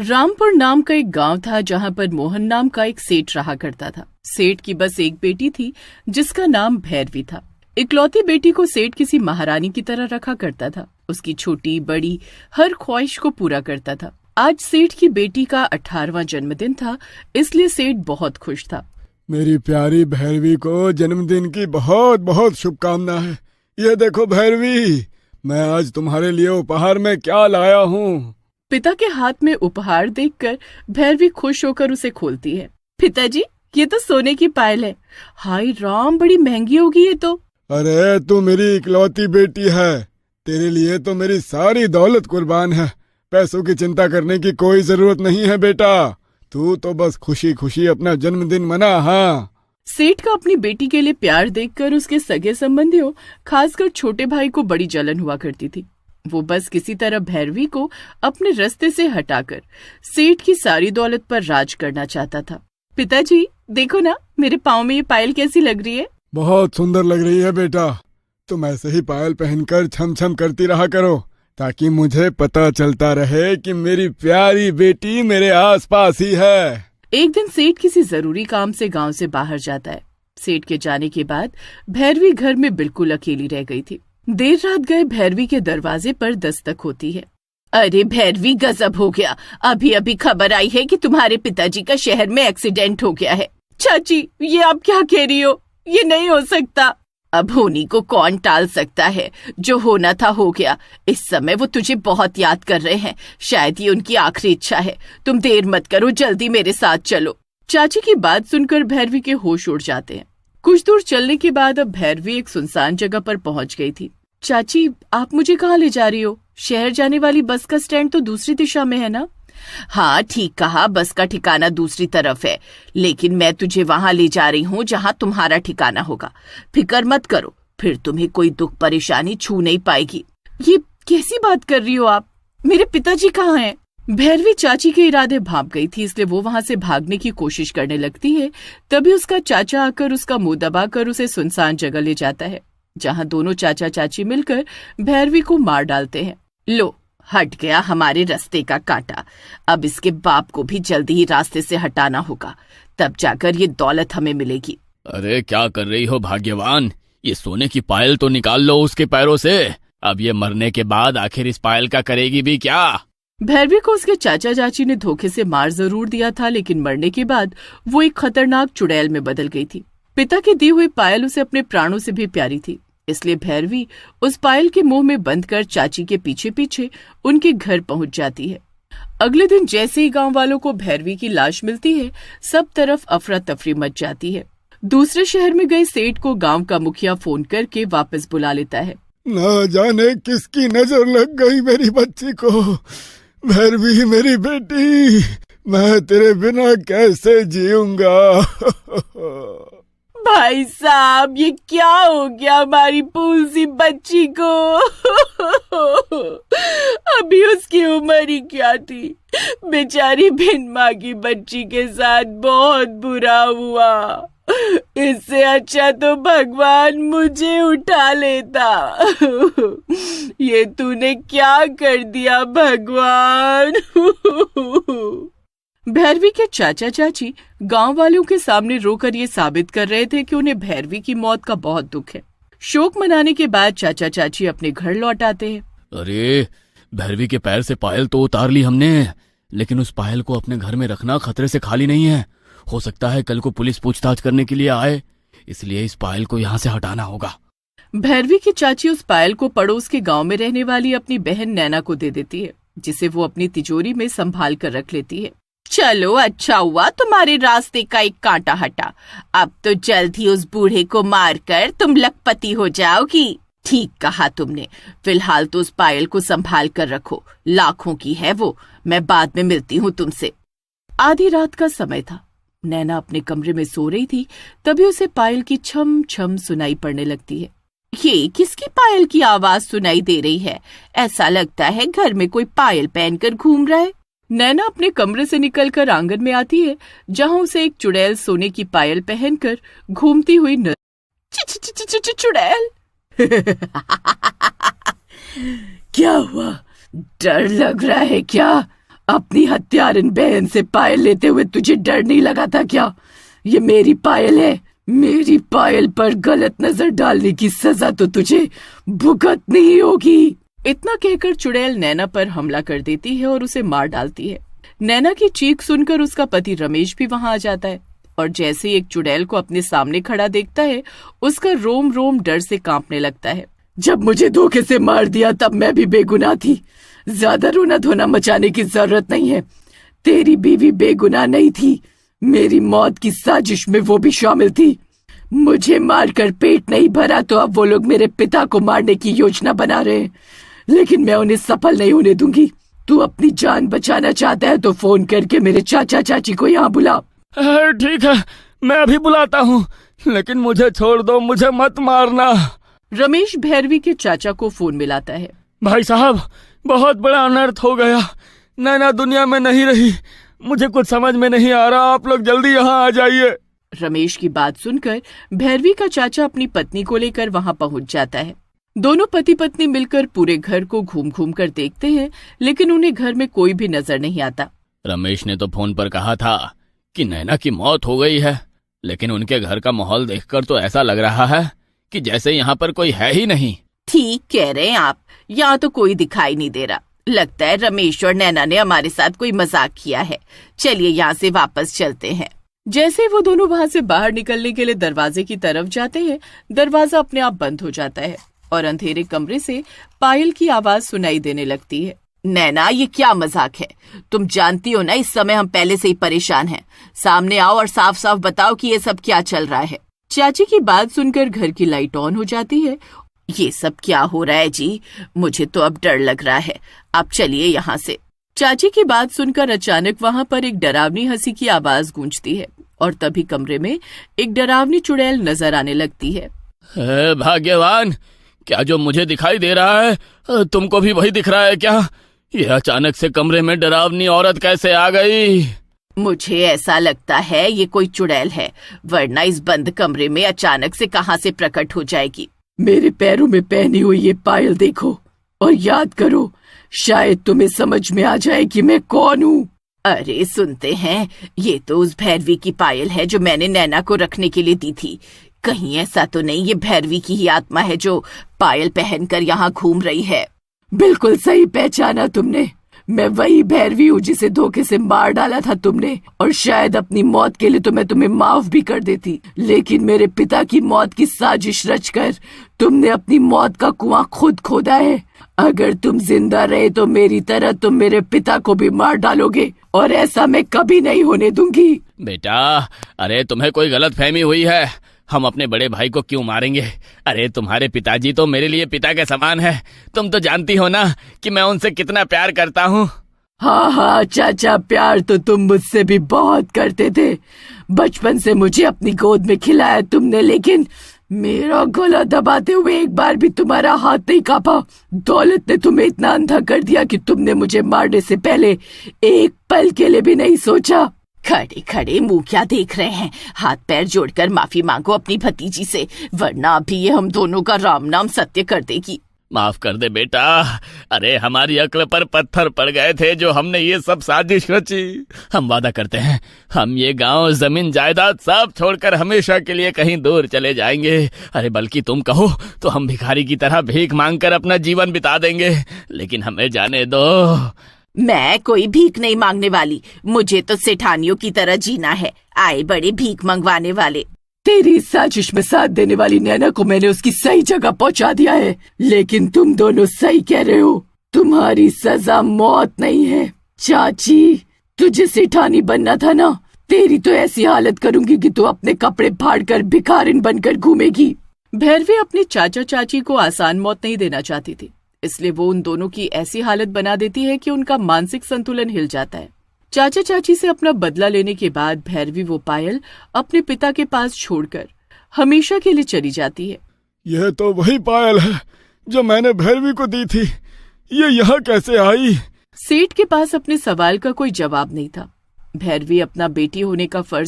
रामपुर नाम का एक गांव था जहां पर मोहन नाम का एक सेठ रहा करता था। सेठ की बस एक बेटी थी जिसका नाम भैरवी था। इकलौती बेटी को सेठ किसी महारानी की तरह रखा करता था। उसकी छोटी बड़ी हर ख्वाहिश को पूरा करता था। आज सेठ की बेटी का 18वां जन्मदिन था, इसलिए सेठ बहुत खुश था। मेरी प्यारी भैरवी को जन्मदिन की बहुत बहुत शुभकामना है। ये देखो भैरवी, मैं आज तुम्हारे लिए उपहार में क्या लाया हूँ। पिता के हाथ में उपहार देखकर भैरवी खुश होकर उसे खोलती है। पिताजी, ये तो सोने की पायल है। हाय राम, बड़ी महंगी होगी ये तो। अरे तू मेरी इकलौती बेटी है, तेरे लिए तो मेरी सारी दौलत कुर्बान है। पैसों की चिंता करने की कोई जरूरत नहीं है बेटा, तू तो बस खुशी खुशी अपना जन्मदिन मना। हाँ। सेठ का अपनी बेटी के लिए प्यार देखकर उसके सगे संबंधियों, खासकर छोटे भाई को बड़ी जलन हुआ करती थी। वो बस किसी तरह भैरवी को अपने रास्ते से हटाकर सेठ की सारी दौलत पर राज करना चाहता था। पिताजी देखो ना, मेरे पाँव में ये पायल कैसी लग रही है। बहुत सुंदर लग रही है बेटा, तुम ऐसे ही पायल पहनकर छम छम करती रहा करो ताकि मुझे पता चलता रहे कि मेरी प्यारी बेटी मेरे आसपास ही है। एक दिन सेठ किसी जरूरी काम से गांव से बाहर जाता है। सेठ के जाने के बाद भैरवी घर में बिल्कुल अकेली रह गई थी। देर रात गए भैरवी के दरवाजे पर दस्तक होती है। अरे भैरवी, गजब हो गया, अभी अभी खबर आई है कि तुम्हारे पिताजी का शहर में एक्सीडेंट हो गया है। चाची, ये आप क्या कह रही हो? ये नहीं हो सकता। अब होनी को कौन टाल सकता है, जो होना था हो गया। इस समय वो तुझे बहुत याद कर रहे हैं, शायद ये उनकी आखिरी इच्छा है। तुम देर मत करो, जल्दी मेरे साथ चलो। चाची की बात सुनकर भैरवी के होश उड़ जाते हैं। कुछ दूर चलने के बाद अब भैरवी एक सुनसान जगह पर पहुंच गई थी। चाची, आप मुझे कहाँ ले जा रही हो? शहर जाने वाली बस का स्टैंड तो दूसरी दिशा में है ना? हाँ ठीक कहा, बस का ठिकाना दूसरी तरफ है, लेकिन मैं तुझे वहां ले जा रही हूँ जहाँ तुम्हारा ठिकाना होगा। फिक्र मत करो, फिर तुम्हें कोई दुख परेशानी छू नहीं पाएगी। ये कैसी बात कर रही हो आप? मेरे पिताजी कहाँ हैं? भैरवी चाची के इरादे भांप गई थी, इसलिए वो वहां से भागने की कोशिश करने लगती है। तभी उसका चाचा आकर उसका मुंह दबाकर उसे सुनसान जगह ले जाता है, जहां दोनों चाचा चाची मिलकर भैरवी को मार डालते हैं। लो, हट गया हमारे रास्ते का कांटा। अब इसके बाप को भी जल्दी ही रास्ते से हटाना होगा, तब जाकर ये दौलत हमें मिलेगी। अरे क्या कर रही हो भाग्यवान, ये सोने की पायल तो निकाल लो उसके पैरों से। अब ये मरने के बाद आखिर इस पायल का करेगी भी क्या? भैरवी को उसके चाचा चाची ने धोखे से मार जरूर दिया था, लेकिन मरने के बाद वो एक खतरनाक चुड़ैल में बदल गई थी। पिता की दी हुई पायल उसे अपने प्राणों से भी प्यारी थी, इसलिए भैरवी उस पायल के मुंह में बंद कर चाची के पीछे पीछे उनके घर पहुंच जाती है। अगले दिन जैसे ही गांव वालों को भैरवी की लाश मिलती है, सब तरफ अफरा तफरी मच जाती है। दूसरे शहर में गए सेठ को गांव का मुखिया फोन करके वापस बुला लेता है। न जाने किसकी नजर लग गई मेरी बच्ची को। भैरवी मेरी बेटी, मैं तेरे बिना कैसे जीऊंगा। भाई साहब, ये क्या हो गया हमारी फूल सी बच्ची को? अभी उसकी उम्र ही क्या थी। बेचारी बिन माँ की बच्ची के साथ बहुत बुरा हुआ। इससे अच्छा तो भगवान मुझे उठा लेता। ये तूने क्या कर दिया भगवान? भैरवी के चाचा चाची गांव वालों के सामने रोकर ये साबित कर रहे थे कि उन्हें भैरवी की मौत का बहुत दुख है। शोक मनाने के बाद चाचा चाची अपने घर लौट आते हैं। अरे भैरवी के पैर से पायल तो उतार ली हमने, लेकिन उस पायल को अपने घर में रखना खतरे से खाली नहीं है। हो सकता है कल को पुलिस पूछताछ करने के लिए आए, इसलिए इस पायल को यहाँ से हटाना होगा। भैरवी की चाची उस पायल को पड़ोस के गांव में रहने वाली अपनी बहन नैना को दे देती है, जिसे वो अपनी तिजोरी में संभाल कर रख लेती है। चलो, अच्छा हुआ तुम्हारे रास्ते का एक कांटा हटा। अब तो जल्द ही उस बूढ़े को मारकर तुम लखपति हो जाओगी। ठीक कहा तुमने। फिलहाल तो उस पायल को संभाल कर रखो, लाखों की है वो। मैं बाद में मिलती हूँ तुमसे। आधी रात का समय था। नैना अपने कमरे में सो रही थी, तभी उसे पायल की छम छम सुनाई पड़ने लगती है। ये किसकी पायल की आवाज सुनाई दे रही है? ऐसा लगता है घर में कोई पायल पहनकर घूम रहा है। नैना अपने कमरे से निकलकर आंगन में आती है, जहां उसे एक चुड़ैल सोने की पायल पहनकर घूमती हुई चुड़ैल। क्या हुआ? डर लग रहा है क्या? अपनी हत्यारन बहन से पायल लेते हुए तुझे डर नहीं लगा था क्या? ये मेरी पायल है, मेरी पायल पर गलत नजर डालने की सजा तो तुझे भुगतनी ही होगी। इतना कहकर चुड़ैल नैना पर हमला कर देती है और उसे मार डालती है। नैना की चीख सुनकर उसका पति रमेश भी वहां आ जाता है और जैसे ही एक चुड़ैल को अपने सामने खड़ा देखता है, उसका रोम रोम डर से कांपने लगता है। जब मुझे धोखे से मार दिया तब मैं भी बेगुनाह थी। ज्यादा रोना धोना मचाने की जरूरत नहीं है। तेरी बीवी बेगुनाह नहीं थी, मेरी मौत की साजिश में वो भी शामिल थी। मुझे मारकर पेट नहीं भरा तो अब वो लोग मेरे पिता को मारने की योजना बना रहे हैं, लेकिन मैं उन्हें सफल नहीं होने दूंगी। तू अपनी जान बचाना चाहता है तो फोन करके मेरे चाचा चाची को यहाँ बुला। ठीक है, मैं अभी बुलाता हूँ, लेकिन मुझे छोड़ दो, मुझे मत मारना। रमेश भैरवी के चाचा को फोन मिलाता है। भाई साहब, बहुत बड़ा अनर्थ हो गया। नैना दुनिया में नहीं रही, मुझे कुछ समझ में नहीं आ रहा। आप लोग जल्दी यहाँ आ जाइए। रमेश की बात सुनकर भैरवी का चाचा अपनी पत्नी को लेकर वहां पहुंच जाता है। दोनों पति पत्नी मिलकर पूरे घर को घूम घूम कर देखते हैं, लेकिन उन्हें घर में कोई भी नजर नहीं आता। रमेश ने तो फोन पर कहा था कि नैना की मौत हो गई है, लेकिन उनके घर का माहौल देखकर तो ऐसा लग रहा है कि जैसे यहाँ पर कोई है ही नहीं। ठीक कह रहे हैं आप, यहाँ तो कोई दिखाई नहीं दे रहा। लगता है रमेश और नैना ने हमारे साथ कोई मजाक किया है। चलिए यहाँ से वापस चलते हैं। जैसे वो दोनों वहाँ से बाहर निकलने के लिए दरवाजे की तरफ जाते हैं, दरवाजा अपने आप बंद हो जाता है और अंधेरे कमरे से पायल की आवाज सुनाई देने लगती है। नैना, ये क्या मजाक है? तुम जानती हो ना इस समय हम पहले से ही परेशान हैं। सामने आओ और साफ साफ बताओ कि ये सब क्या चल रहा है। चाची की बात सुनकर घर की लाइट ऑन हो जाती है। ये सब क्या हो रहा है जी? मुझे तो अब डर लग रहा है। आप चलिए यहाँ से। चाची की बात सुनकर अचानक वहाँ पर एक डरावनी हंसी की आवाज गूंजती है और तभी कमरे में एक डरावनी चुड़ैल नजर आने लगती है। भाग्यवान, क्या जो मुझे दिखाई दे रहा है तुमको भी वही दिख रहा है क्या? ये अचानक से कमरे में डरावनी औरत कैसे आ गई? मुझे ऐसा लगता है ये कोई चुड़ैल है, वरना इस बंद कमरे में अचानक से कहां से प्रकट हो जाएगी। मेरे पैरों में पहनी हुई ये पायल देखो और याद करो, शायद तुम्हें समझ में आ जाए कि मैं कौन हूँ। अरे सुनते हैं, ये तो उस भैरवी की पायल है जो मैंने नैना को रखने के लिए दी थी। कहीं ऐसा तो नहीं ये भैरवी की ही आत्मा है जो पायल पहनकर यहाँ घूम रही है? बिल्कुल सही पहचाना तुमने। मैं वही भैरवी हूँ जिसे धोखे से मार डाला था तुमने, और शायद अपनी मौत के लिए तो मैं तुम्हें माफ भी कर देती, लेकिन मेरे पिता की मौत की साजिश रचकर तुमने अपनी मौत का कुआं खुद खोदा है। अगर तुम जिंदा रहे तो मेरी तरह तुम मेरे पिता को भी मार डालोगे, और ऐसा मैं कभी नहीं होने दूंगी। बेटा, अरे तुम्हें कोई गलतफहमी हुई है। हम अपने बड़े भाई को क्यों मारेंगे? अरे तुम्हारे पिताजी तो मेरे लिए पिता के समान है। तुम तो जानती हो ना कि मैं उनसे कितना प्यार करता हूँ। हाँ हाँ चाचा, प्यार तो तुम मुझसे भी बहुत करते थे। बचपन से मुझे अपनी गोद में खिलाया तुमने, लेकिन मेरा गला दबाते हुए एक बार भी तुम्हारा हाथ नहीं कांपा। दौलत ने तुम्हें इतना अंधा कर दिया कि तुमने मुझे मारने से पहले एक पल के लिए भी नहीं सोचा। खड़े खड़े मुंह क्या देख रहे हैं? हाथ पैर जोड़कर माफी मांगो अपनी भतीजी से, वरना अभी ये हम दोनों का राम नाम सत्य कर देगी। माफ कर दे बेटा। अरे हमारी अक्ल पर पत्थर पड़ गए थे जो हमने ये सब साजिश रची। हम वादा करते हैं, हम ये गांव, जमीन, जायदाद सब छोड़कर हमेशा के लिए कहीं दूर चले जाएंगे। अरे बल्कि तुम कहो तो हम भिखारी की तरह भीख मांगकर अपना जीवन बिता देंगे, लेकिन हमें जाने दो। मैं कोई भीख नहीं मांगने वाली। मुझे तो सेठानियों की तरह जीना है। आए बड़े भीख मंगवाने वाले। तेरी साजिश में साथ देने वाली नैना को मैंने उसकी सही जगह पहुंचा दिया है, लेकिन तुम दोनों सही कह रहे हो। तुम्हारी सजा मौत नहीं है। चाची, तुझे सेठानी बनना था ना? तेरी तो ऐसी हालत करूंगी कि तू अपने कपड़े फाड़कर भिखारिन बनकर घूमेगी। भैरवी अपने चाचा चाची को आसान मौत नहीं देना चाहती थी, इसलिए वो उन दोनों की ऐसी हालत बना देती है कि उनका मानसिक संतुलन हिल जाता है। चाचा चाची से अपना बदला लेने के बाद भैरवी वो पायल अपने पिता के पास छोड़कर हमेशा के लिए चली जाती है। यह तो वही पायल है जो मैंने भैरवी को दी थी। ये यहाँ कैसे आई? सेठ के पास अपने सवाल का कोई जवाब नहीं था। भैरवी अपना बेटी होने का फर्ज